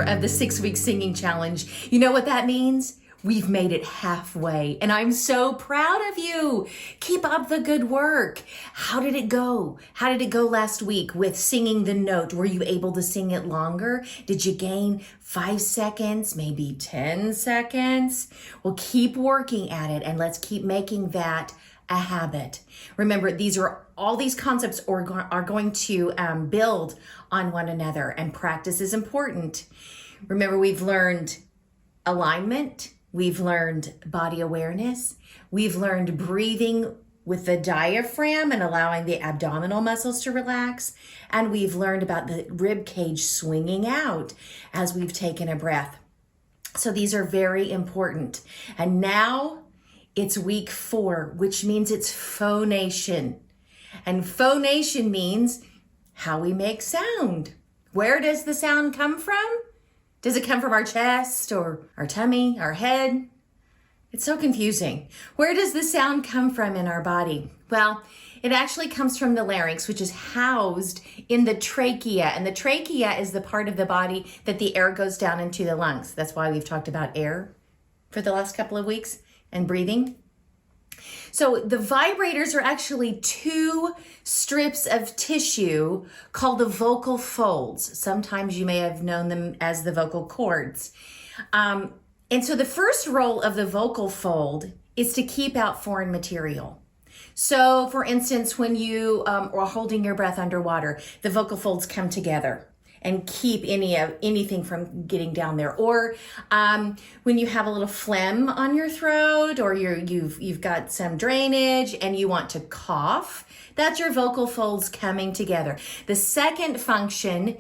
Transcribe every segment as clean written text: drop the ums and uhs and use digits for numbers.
of the 6-week singing challenge. You know what that means? We've made it halfway, and I'm so proud of you. Keep up the good work. How did it go? How did it go last week with singing the note? Were you able to sing it longer? Did you gain 5 seconds, maybe 10 seconds? Well, keep working at it, and let's keep making that a habit. Remember, all these concepts are going to build on one another, and practice is important. Remember, we've learned alignment, we've learned body awareness, we've learned breathing with the diaphragm and allowing the abdominal muscles to relax, and we've learned about the rib cage swinging out as we've taken a breath. So these are very important. And now it's week 4, which means it's phonation. And phonation means how we make sound. Where does the sound come from? Does it come from our chest or our tummy, our head? It's so confusing. Where does the sound come from in our body? Well, it actually comes from the larynx, which is housed in the trachea. And the trachea is the part of the body that the air goes down into the lungs. That's why we've talked about air for the last couple of weeks and breathing. So the vibrators are actually 2 strips of tissue called the vocal folds. Sometimes you may have known them as the vocal cords. And so the first role of the vocal fold is to keep out foreign material. So for instance, when you are holding your breath underwater, the vocal folds come together and keep anything from getting down there. Or when you have a little phlegm on your throat, or you've got some drainage and you want to cough, that's your vocal folds coming together. The second function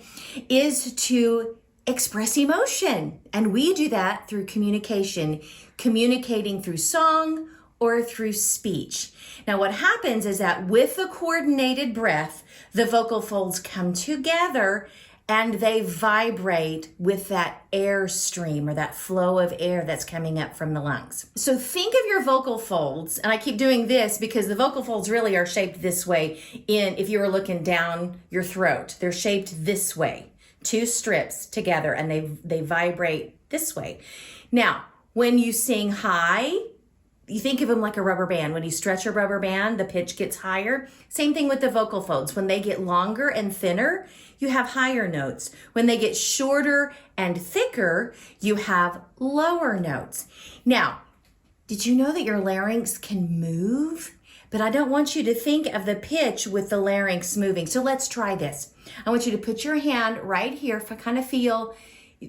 is to express emotion, and we do that through communication, communicating through song or through speech. Now what happens is that with the coordinated breath, the vocal folds come together and they vibrate with that air stream or that flow of air that's coming up from the lungs. So think of your vocal folds, and I keep doing this because the vocal folds really are shaped this way if you were looking down your throat. They're shaped this way, 2 strips together, and they vibrate this way. Now, when you sing high, you think of them like a rubber band. When you stretch a rubber band, the pitch gets higher. Same thing with the vocal folds. When they get longer and thinner, you have higher notes. When they get shorter and thicker, you have lower notes. Now, did you know that your larynx can move? But I don't want you to think of the pitch with the larynx moving. So let's try this. I want you to put your hand right here, if I kind of feel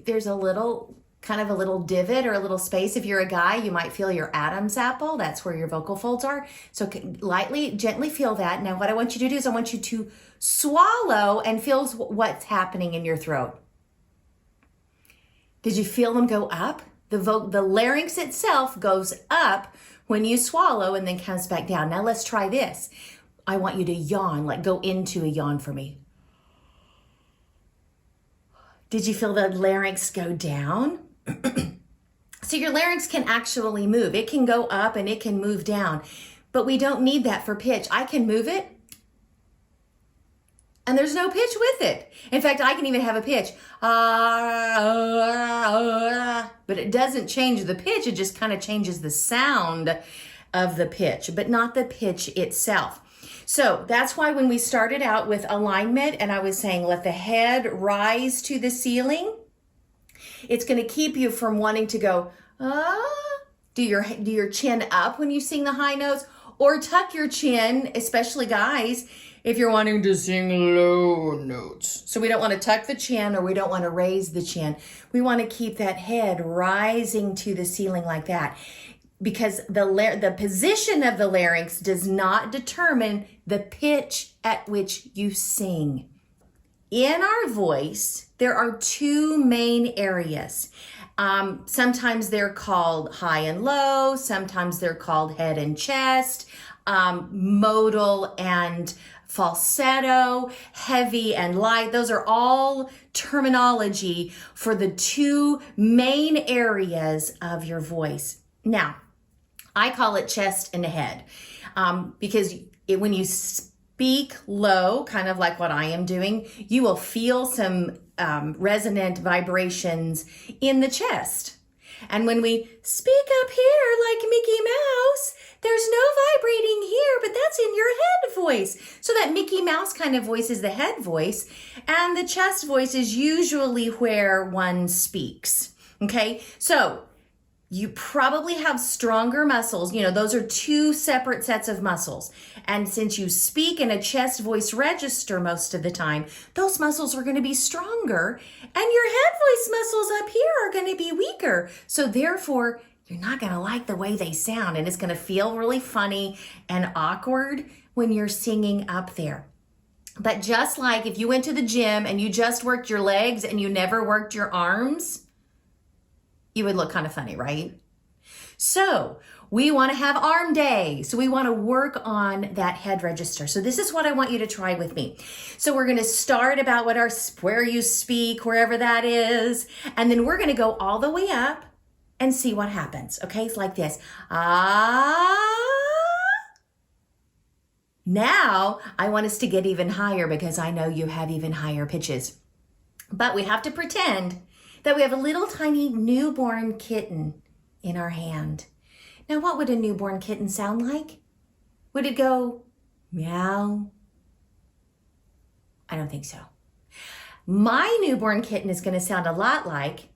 there's a little divot or a little space. If you're a guy, you might feel your Adam's apple. That's where your vocal folds are. So lightly, gently feel that. Now what I want you to do is I want you to swallow and feel what's happening in your throat. Did you feel them go up? The larynx itself goes up when you swallow and then comes back down. Now let's try this. I want you to yawn, like go into a yawn for me. Did you feel the larynx go down? So your larynx can actually move. It can go up and it can move down, but we don't need that for pitch. I can move it and there's no pitch with it. In fact, I can even have a pitch, but it doesn't change the pitch. It just kind of changes the sound of the pitch, but not the pitch itself. So that's why when we started out with alignment and I was saying, let the head rise to the ceiling, it's going to keep you from wanting to go, do your chin up when you sing the high notes, or tuck your chin, especially guys, if you're wanting to sing low notes. So we don't want to tuck the chin or we don't want to raise the chin. We want to keep that head rising to the ceiling like that, because the position of the larynx does not determine the pitch at which you sing. In our voice, there are 2 main areas. Sometimes they're called high and low. Sometimes they're called head and chest, modal and falsetto, heavy and light. Those are all terminology for the 2 main areas of your voice. Now, I call it chest and head because when you speak low, kind of like what I am doing, you will feel some resonant vibrations in the chest. And when we speak up here like Mickey Mouse, there's no vibrating here, but that's in your head voice. So that Mickey Mouse kind of voice is the head voice, and the chest voice is usually where one speaks. Okay, so you probably have stronger muscles. You know, those are two separate sets of muscles. And since you speak in a chest voice register most of the time, those muscles are going to be stronger, and your head voice muscles up here are going to be weaker. So therefore, you're not going to like the way they sound, and it's going to feel really funny and awkward when you're singing up there. But just like if you went to the gym and you just worked your legs and you never worked your arms, you would look kind of funny, right? So we want to have arm day. So we want to work on that head register. So this is what I want you to try with me. So we're going to start about where you speak, wherever that is. And then we're going to go all the way up and see what happens. Okay, it's like this. Ah. Now I want us to get even higher because I know you have even higher pitches. But we have to pretend that we have a little tiny newborn kitten in our hand. Now, what would a newborn kitten sound like? Would it go meow? I don't think so. My newborn kitten is going to sound a lot like.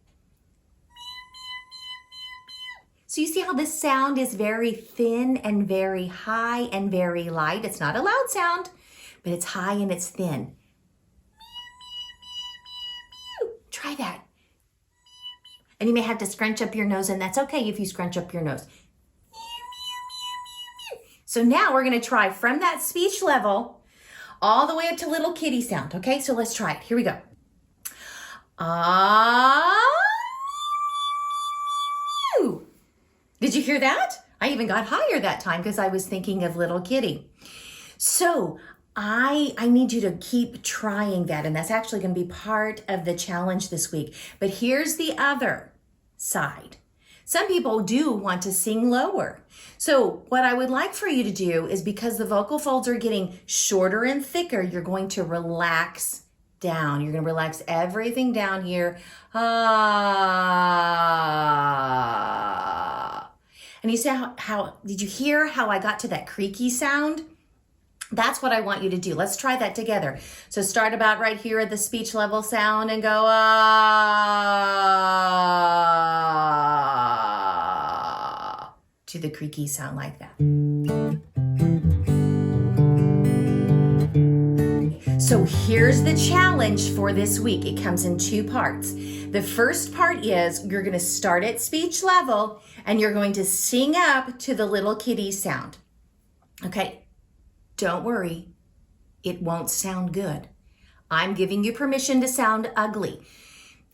So you see how this sound is very thin and very high and very light. It's not a loud sound, but it's high and it's thin. Try that. And you may have to scrunch up your nose, and that's okay if you scrunch up your nose. So now we're going to try from that speech level all the way up to little kitty sound. Okay, so let's try it. Here we go. Ah. Did you hear that? I even got higher that time because I was thinking of little kitty. So I need you to keep trying that, and that's actually going to be part of the challenge this week. But here's the other side. Some people do want to sing lower. So what I would like for you to do is, because the vocal folds are getting shorter and thicker, you're going to relax down. You're going to relax everything down here. Ah. And you see how did you hear how I got to that creaky sound? That's what I want you to do. Let's try that together. So start about right here at the speech level sound and go ah to the creaky sound like that. So here's the challenge for this week. It comes in two parts. The first part is you're going to start at speech level and you're going to sing up to the little kitty sound. Okay. Don't worry, it won't sound good. I'm giving you permission to sound ugly.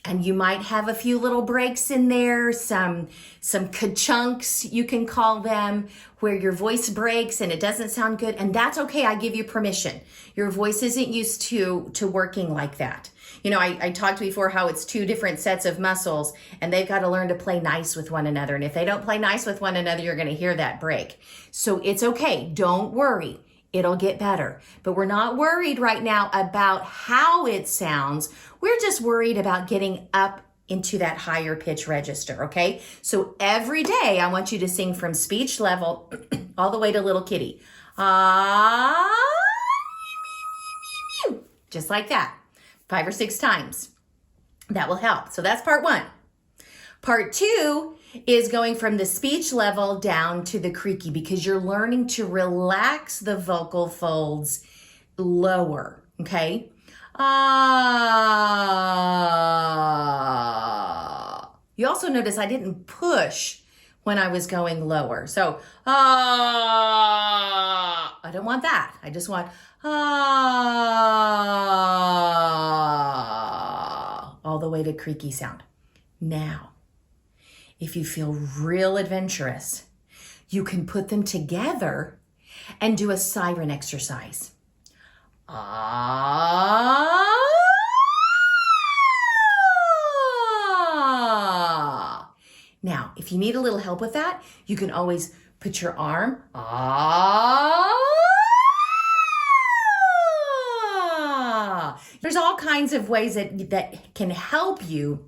And you might have a few little breaks in there, some ka-chunks, you can call them, where your voice breaks and it doesn't sound good. And that's okay, I give you permission. Your voice isn't used to working like that. You know, I talked before how it's two different sets of muscles and they've got to learn to play nice with one another. And if they don't play nice with one another, you're going to hear that break. So it's okay, don't worry. It'll get better. But we're not worried right now about how it sounds. We're just worried about getting up into that higher pitch register, okay? So every day I want you to sing from speech level all the way to little kitty. Ah, just like that, 5 or 6 times. That will help. So that's part 1. Part 2 is going from the speech level down to the creaky, because you're learning to relax the vocal folds lower, okay? Ah. You also notice I didn't push when I was going lower. So, ah. I don't want that. I just want ah. All the way to creaky sound. Now, if you feel real adventurous, you can put them together and do a siren exercise. Ah. Now, if you need a little help with that, you can always put your arm There's all kinds of ways that can help you.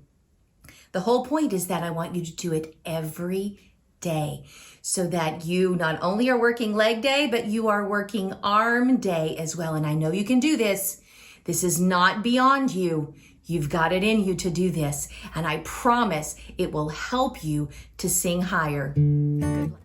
The whole point is that I want you to do it every day so that you not only are working leg day, but you are working arm day as well. And I know you can do this. This is not beyond you. You've got it in you to do this. And I promise it will help you to sing higher. Good luck.